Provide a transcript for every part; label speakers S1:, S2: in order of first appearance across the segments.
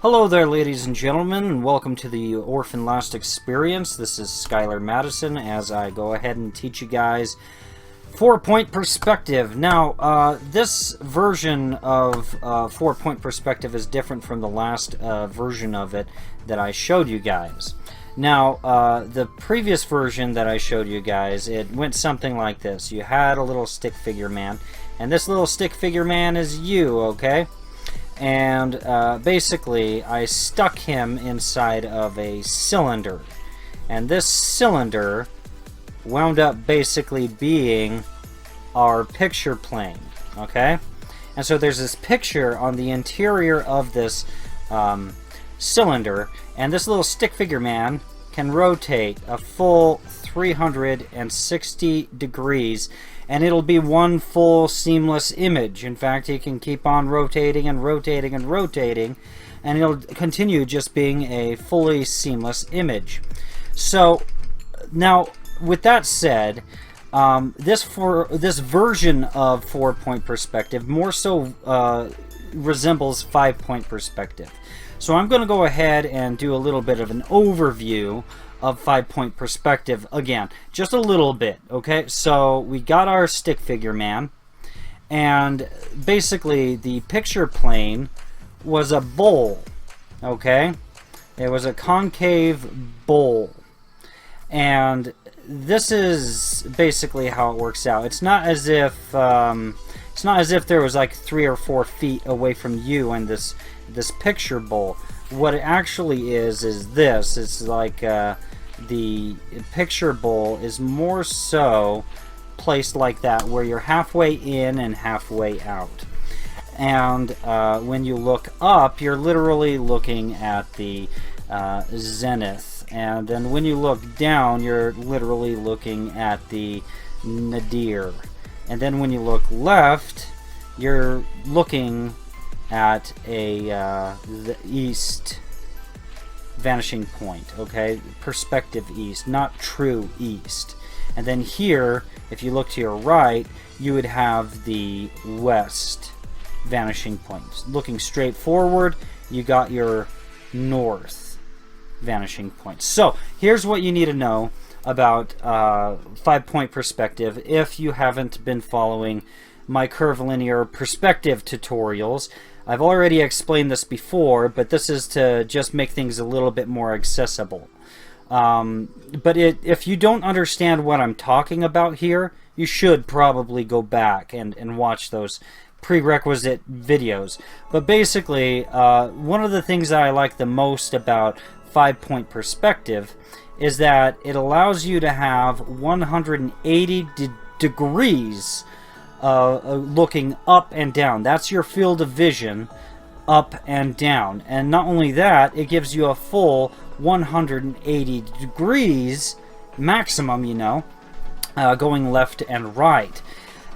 S1: Hello there, ladies and gentlemen, and welcome to the Orphanlast experience. This is Skylar Madison as I go ahead and teach you guys 4-point perspective. Now, this version of 4-point perspective is different from the last version of it that I showed you guys. Now, the previous version that I showed you guys, it went something like this. You had a little stick figure man, and this little stick figure man is you, okay? And basically I stuck him inside of a cylinder, and this cylinder wound up basically being our picture plane, okay? And so there's this picture on the interior of this cylinder, and this little stick figure man can rotate a full 360 degrees, and it'll be one full seamless image. In fact, it can keep on rotating and rotating and rotating, and it'll continue just being a fully seamless image. So now, with that said, this version of 4-point perspective more so resembles 5-point perspective. So I'm going to go ahead and do a little bit of an overview of 5-point perspective again, just a little bit. Okay, so we got our stick figure man, and basically the picture plane was a bowl. Okay, it was a concave bowl, and this is basically how it works out. It's not as if there was like 3 or 4 feet away from you in this picture bowl. What it actually is this. It's like the picture bowl is more so placed like that, where you're halfway in and halfway out. And when you look up, you're literally looking at the zenith. And then when you look down, you're literally looking at the nadir. And then when you look left, you're looking at the east vanishing point, okay? Perspective east, not true east. And then here, if you look to your right, you would have the west vanishing point. Looking straight forward, you got your north vanishing point. So here's what you need to know about 5-point perspective if you haven't been following my curvilinear perspective tutorials. I've already explained this before, but this is to just make things a little bit more accessible. But if you don't understand what I'm talking about here, you should probably go back and watch those prerequisite videos. But basically, one of the things that I like the most about 5-point perspective is that it allows you to have 180 degrees looking up and down. That's your field of vision, up and down. And not only that, it gives you a full 180 degrees maximum, you know, going left and right.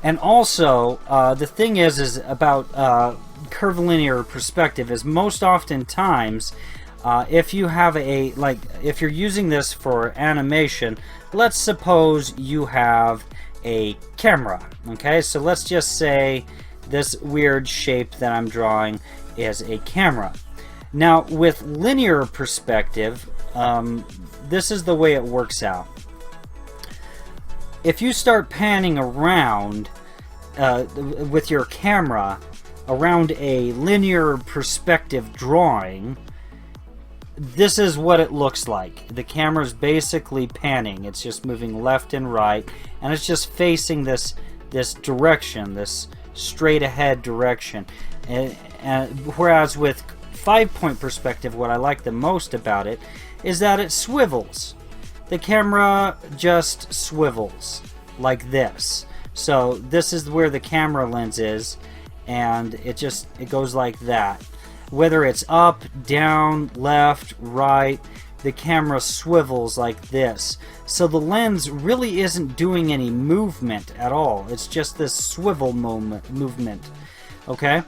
S1: And also, the thing is about curvilinear perspective is most oftentimes, if you have if you're using this for animation, let's suppose you have a camera. Okay, so let's just say this weird shape that I'm drawing is a camera. Now, with linear perspective, this is the way it works out. If you start panning around with your camera around a linear perspective drawing, this is what it looks like. The camera's basically panning. It's just moving left and right, and it's just facing this direction, this straight ahead direction. And whereas with 5-point perspective, what I like the most about it is that it swivels. The camera just swivels like this. So this is where the camera lens is, and it goes like that. Whether it's up, down, left, right, the camera swivels like this. So the lens really isn't doing any movement at all. It's just this swivel movement. Okay?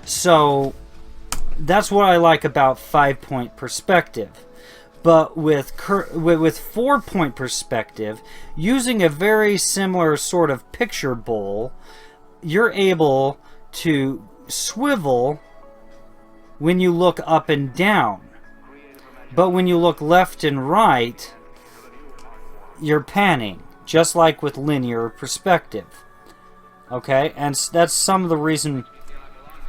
S1: So that's what I like about 5-point perspective. But with 4-point perspective, using a very similar sort of picture bowl, you're able to swivel when you look up and down. But when you look left and right, you're panning, just like with linear perspective. Okay, and that's some of the reason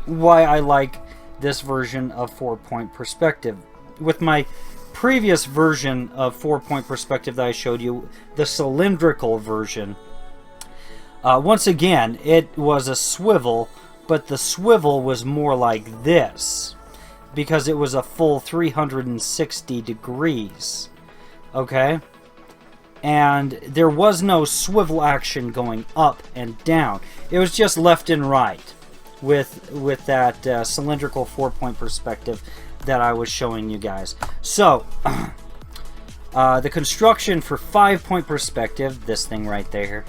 S1: why I like this version of 4-point perspective. With my previous version of 4-point perspective that I showed you, the cylindrical version, once again, it was a swivel, but the swivel was more like this, because it was a full 360 degrees. Okay? And there was no swivel action going up and down. It was just left and right with that cylindrical 4-point perspective that I was showing you guys. So, the construction for 5-point perspective, this thing right there,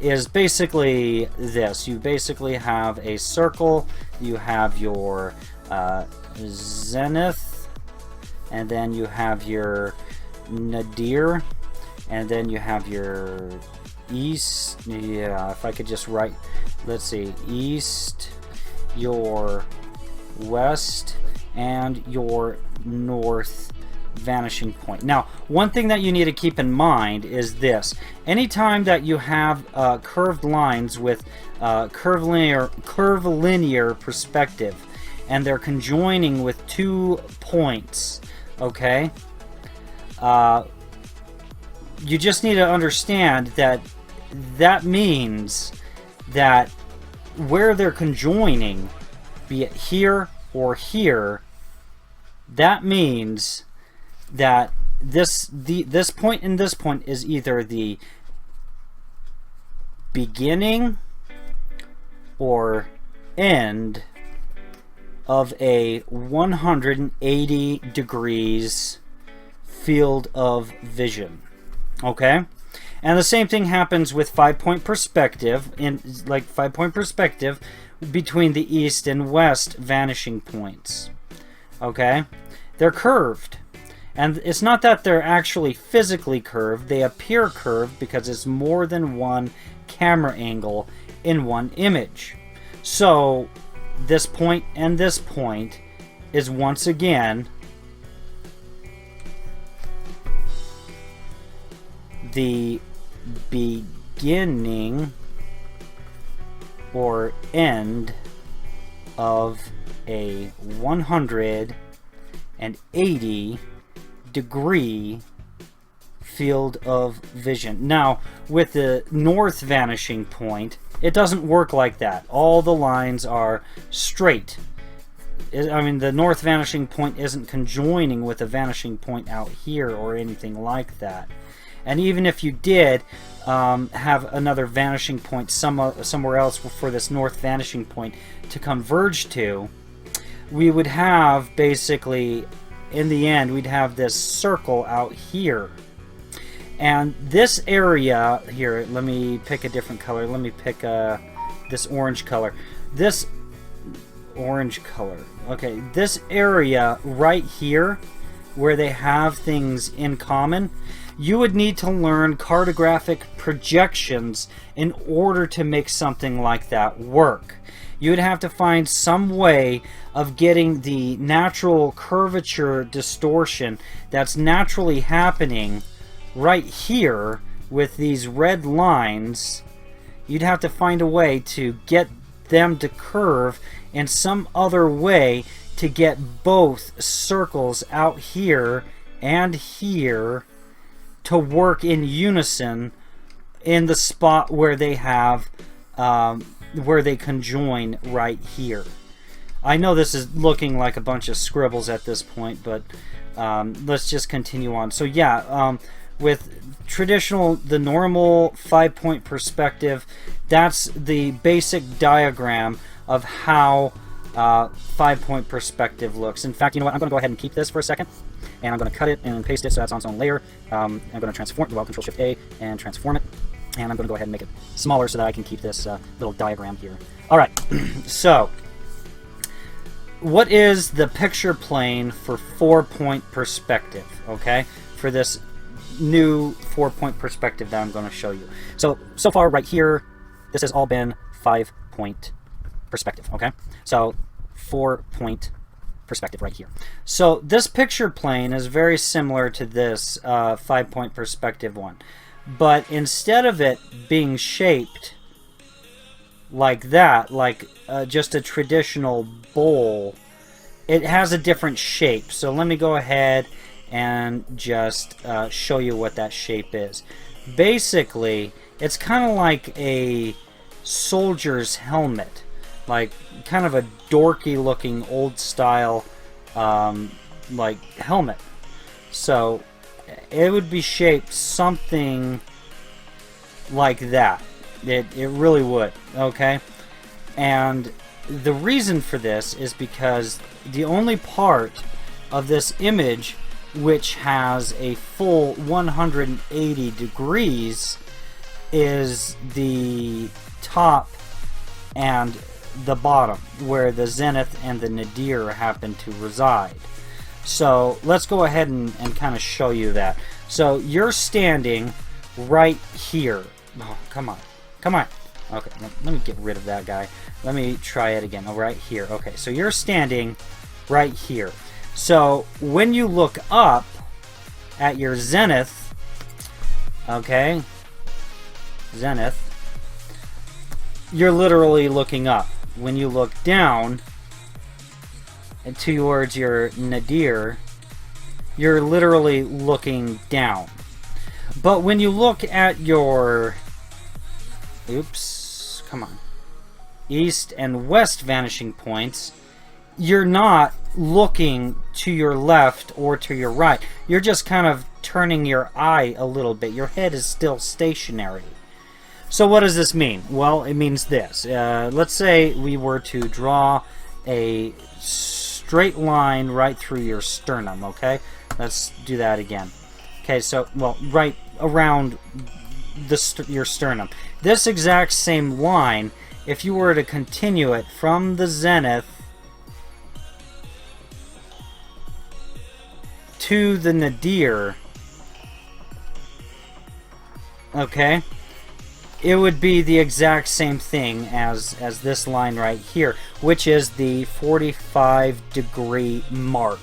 S1: is basically this. You basically have a circle, you have your zenith, and then you have your nadir, and then you have your east. Yeah, if I could just write, let's see, east, your west, and your north vanishing point. Now, one thing that you need to keep in mind is this. Anytime that you have curved lines with curvilinear perspective, and they're conjoining with 2 points, okay? You just need to understand that that means that where they're conjoining, be it here or here, that means that this point and this point is either the beginning or end of a 180 degrees field of vision. Okay? And the same thing happens with 5-point perspective, like 5-point perspective between the east and west vanishing points. Okay? They're curved. And it's not that they're actually physically curved, they appear curved because it's more than one camera angle in one image. So, this point and this point is once again the beginning or end of a 180 degree field of vision. Now, with the north vanishing point, it doesn't work like that. All the lines are straight. I mean, the north vanishing point isn't conjoining with a vanishing point out here or anything like that. And even if you did have another vanishing point somewhere else for this north vanishing point to converge to, we would have basically, in the end, we'd have this circle out here. And this area here, let me pick a different color. Let me pick this orange color. This orange color. Okay, this area right here, where they have things in common, you would need to learn cartographic projections in order to make something like that work. You would have to find some way of getting the natural curvature distortion that's naturally happening right here with these red lines. You'd have to find a way to get them to curve in some other way to get both circles out here and here to work in unison in the spot where they have where they conjoin right here. I know this is looking like a bunch of scribbles at this point, but let's just continue on. So yeah, with the normal 5-point perspective, that's the basic diagram of how 5-point perspective looks. In fact, you know what? I'm going to go ahead and keep this for a second, and I'm going to cut it and paste it so that's on its own layer. I'm going to transform, well, Control-Shift-A and transform it, and I'm going to go ahead and make it smaller so that I can keep this little diagram here. Alright, so what is the picture plane for 4-point perspective, okay, for this new 4-point perspective that I'm going to show you. So far right here, this has all been 5-point perspective, okay? So 4-point perspective right here. So this picture plane is very similar to this 5-point perspective one. But instead of it being shaped like that, like just a traditional bowl, it has a different shape. So let me go ahead and just show you what that shape is. Basically, it's kind of like a soldier's helmet, like kind of a dorky looking old style like helmet. So it would be shaped something like that. It really would, okay? And the reason for this is because the only part of this image which has a full 180 degrees is the top and the bottom, where the zenith and the nadir happen to reside. So let's go ahead and kind of show you that. So you're standing right here. Oh, come on. Come on. Okay, let me get rid of that guy. Let me try it again. Oh, right here. Okay, so you're standing right here. So when you look up at your zenith, okay, zenith, you're literally looking up. When you look down towards your nadir, you're literally looking down. But when you look at your, oops, come on, east and west vanishing points, you're not looking to your left or to your right. You're just kind of turning your eye a little bit. Your head is still stationary. So what does this mean? Well, it means this. Let's say we were to draw a straight line right through your sternum, okay? Let's do that again. Okay, so, well, right around your sternum. This exact same line, if you were to continue it from the zenith to the nadir, okay, it would be the exact same thing as this line right here, which is the 45-degree mark.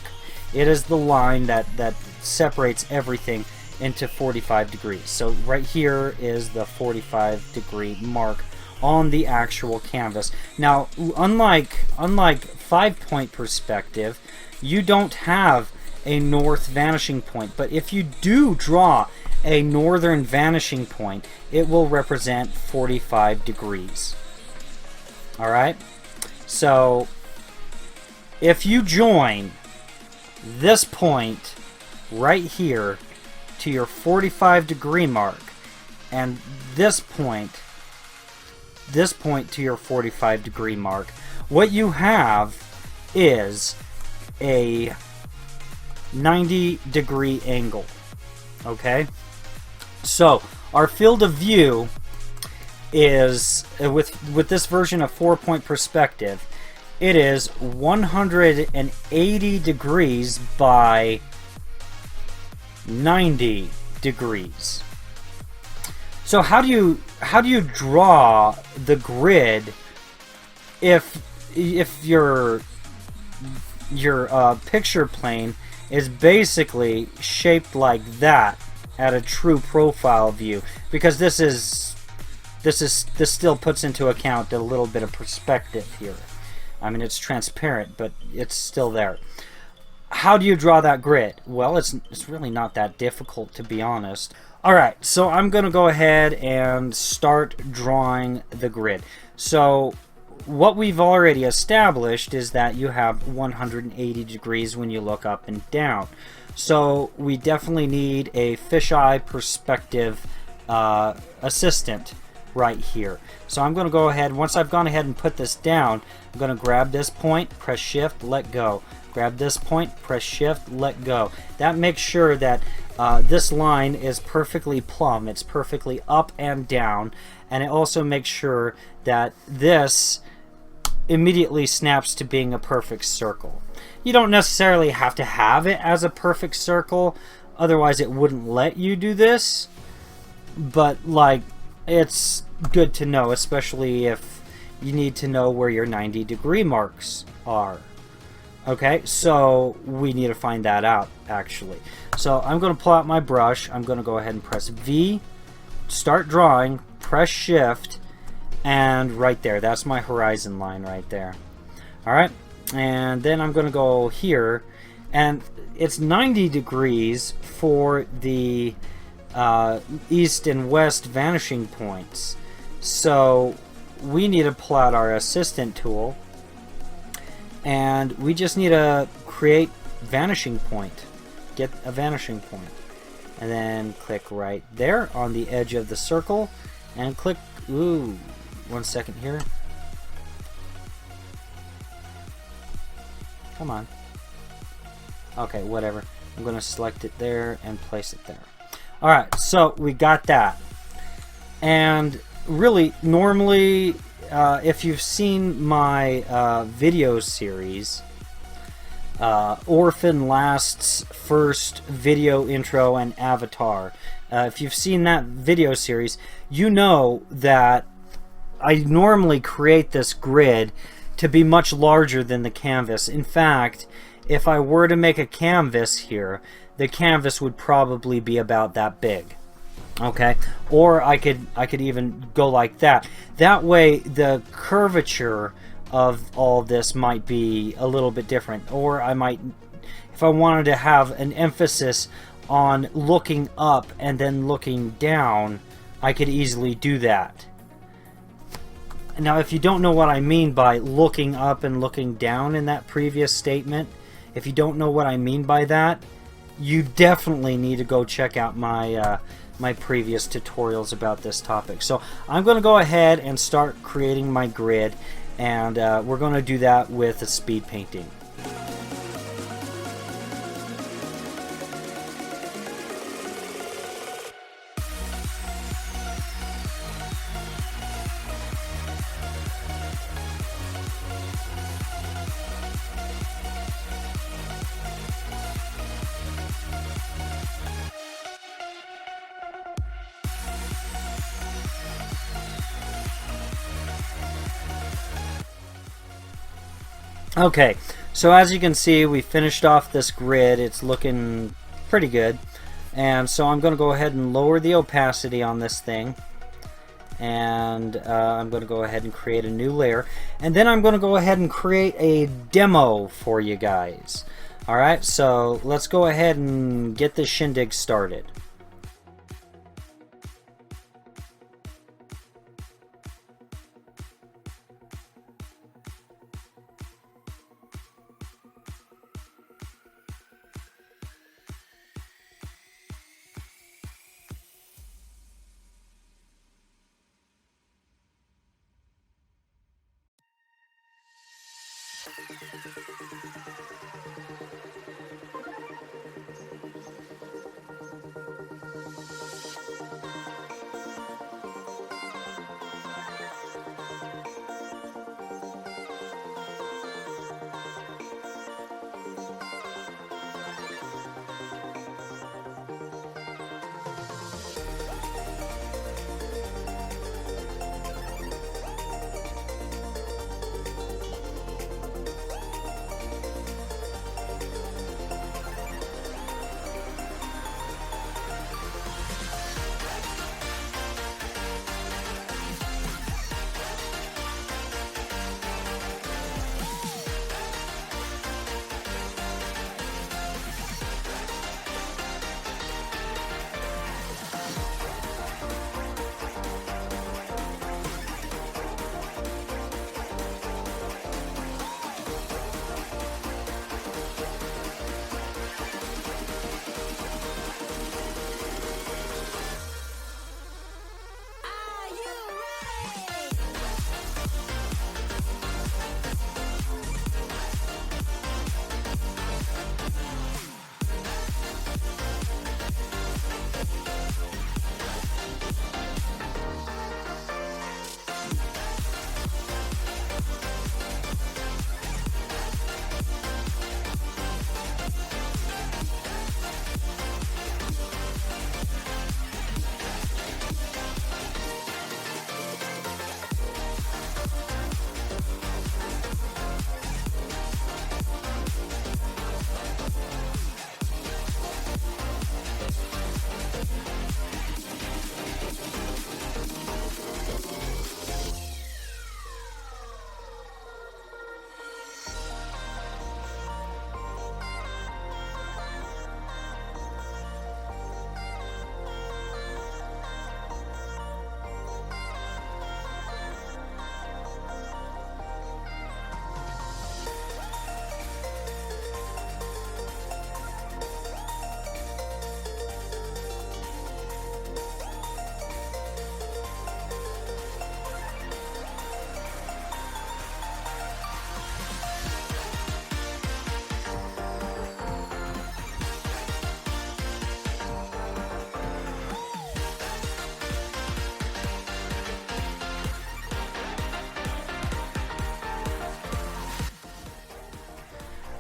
S1: It is the line that separates everything into 45 degrees. So right here is the 45-degree mark on the actual canvas. Now, unlike 5-point perspective, you don't have a north vanishing point, but if you do draw a northern vanishing point, it will represent 45 degrees. Alright? So, if you join this point right here to your 45-degree mark, and this point to your 45-degree mark, what you have is a 90-degree angle. Okay? So, our field of view is, with this version of 4-point perspective, it is 180 degrees by 90 degrees. So how do you draw the grid if your picture plane is basically shaped like that at a true profile view? Because this still puts into account a little bit of perspective here. I mean, it's transparent, but it's still there. How do you draw that grid? Well, it's really not that difficult, to be honest. Alright, so I'm going to go ahead and start drawing the grid. So, what we've already established is that you have 180 degrees when you look up and down. So, we definitely need a fisheye perspective assistant right here. So I'm going to go ahead, once I've gone ahead and put this down, I'm going to grab this point, press shift, let go. Grab this point, press shift, let go. That makes sure that this line is perfectly plumb. It's perfectly up and down. And it also makes sure that this immediately snaps to being a perfect circle. You don't necessarily have to have it as a perfect circle, otherwise it wouldn't let you do this. But, like, it's good to know, especially if you need to know where your 90-degree marks are. Okay, so we need to find that out, actually. So I'm going to pull out my brush. I'm going to go ahead and press V, start drawing, press Shift, and right there, that's my horizon line right there. Alright, and then I'm going to go here, and it's 90 degrees for the east and west vanishing points. So we need to pull out our assistant tool, and we just need to create vanishing point. Get a vanishing point. And then click right there on the edge of the circle, and click, ooh, 1 second here. Come on. Okay, whatever. I'm going to select it there and place it there. Alright, so we got that. And really, normally, if you've seen my video series, Orphanlast's first video intro and avatar, if you've seen that video series, you know that I normally create this grid to be much larger than the canvas. In fact, if I were to make a canvas here, the canvas would probably be about that big. Okay, or I could even go like that. That way the curvature of all this might be a little bit different. Or I might, if I wanted to have an emphasis on looking up and then looking down, I could easily do that. Now, if you don't know what I mean by looking up and looking down in that previous statement, if you don't know what I mean by that, you definitely need to go check out my my previous tutorials about this topic. So I'm going to go ahead and start creating my grid, and we're going to do that with a speed painting. Okay, so as you can see, we finished off this grid. It's looking pretty good. And so I'm going to go ahead and lower the opacity on this thing. And I'm going to go ahead and create a new layer. And then I'm going to go ahead and create a demo for you guys. Alright, so let's go ahead and get this shindig started.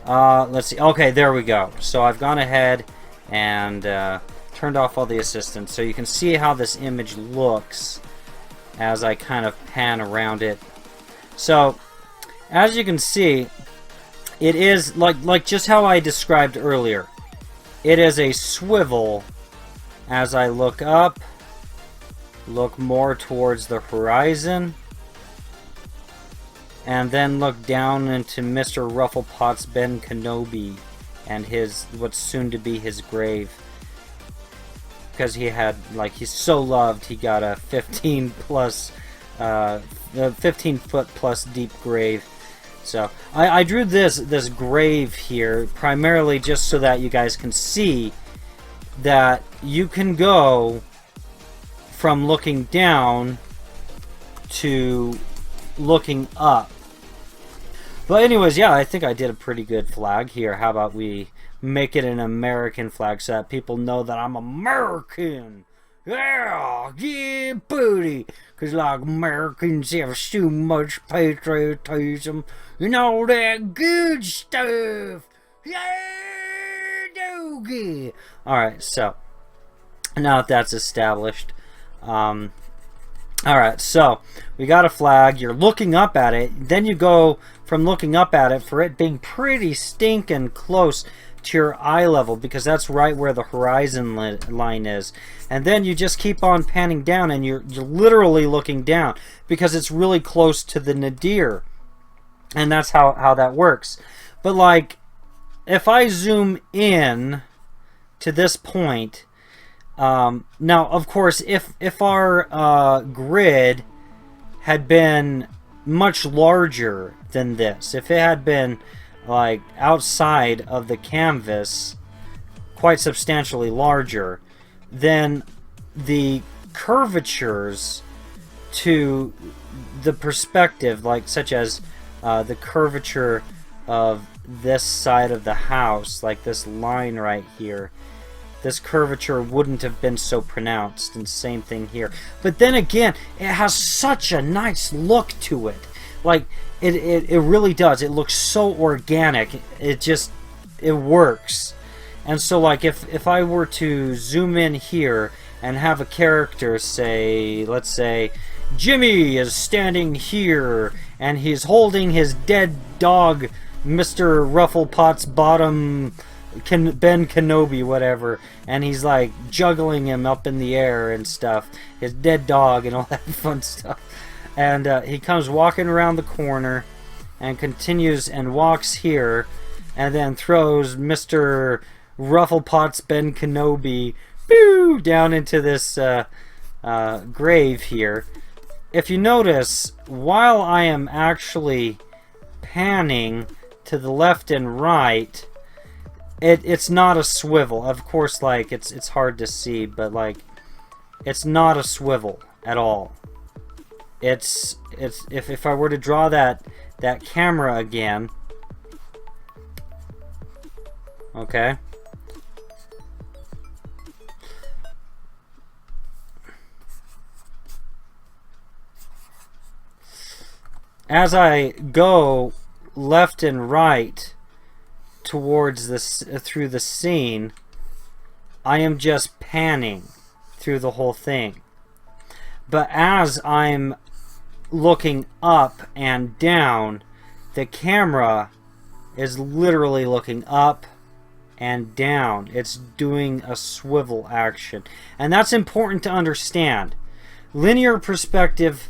S1: Let's see. Okay, there we go. So I've gone ahead and turned off all the assistance, so you can see how this image looks as I kind of pan around it. So as you can see, it is like just how I described earlier. It is a swivel as I look up, look more towards the horizon, and then look down into Mr. Rufflepot's Ben Kenobi and his, what's soon to be his grave. Because he had, like, he's so loved, he got a 15 foot plus deep grave. So I drew this grave here primarily just so that you guys can see that you can go from looking down to looking up. But anyways, yeah, I think I did a pretty good flag here. How about we make it an American flag so that people know that I'm American? Yeah, yeah, booty. Because, like, Americans have so much patriotism and all that good stuff. Yeah, doggy. Alright, so, now that that's established, alright, so, we got a flag. You're looking up at it. Then you go from looking up at it for it being pretty stinking close to your eye level, because that's right where the horizon line is. And then you just keep on panning down, and you're literally looking down because it's really close to the nadir. And that's how that works. But like, if I zoom in to this point, now of course if our grid had been much larger than this, if it had been like outside of the canvas, quite substantially larger, then the curvatures to the perspective, like such as the curvature of this side of the house, like this line right here, this curvature wouldn't have been so pronounced, and same thing here. But then again, it has such a nice look to it. Like, it really does. It looks so organic. It works. And so, like, if I were to zoom in here and have a character say, let's say, Jimmy is standing here and he's holding his dead dog, Mr. Rufflepot's bottom, Ben Kenobi, whatever, and he's like juggling him up in the air and stuff, his dead dog and all that fun stuff. And he comes walking around the corner and continues and walks here and then throws Mr. Rufflepot's Ben Kenobi down into this grave here. If you notice, while I am actually panning to the left and right, it's not a swivel. Of course, like, it's hard to see, but like, it's not a swivel at all. It's if I were to draw that camera again, okay, as I go left and right towards this through the scene, I am just panning through the whole thing. But as I'm looking up and down, the camera is literally looking up and down. It's doing a swivel action. And that's important to understand. Linear perspective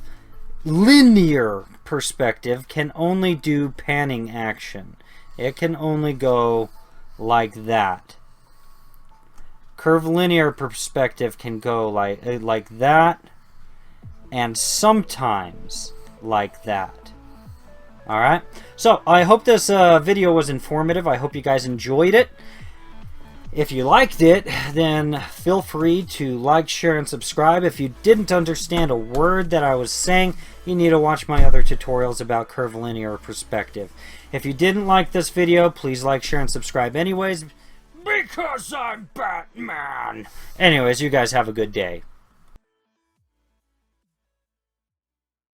S1: can only do panning action. It can only go like that. Curvilinear perspective can go like that, and sometimes like that. Alright, so I hope this video was informative. I hope you guys enjoyed it. If you liked it, then feel free to like, share, and subscribe. If you didn't understand a word that I was saying, you need to watch my other tutorials about curvilinear perspective. If you didn't like this video, please like, share, and subscribe anyways, because I'm Batman. Anyways, you guys have a good day.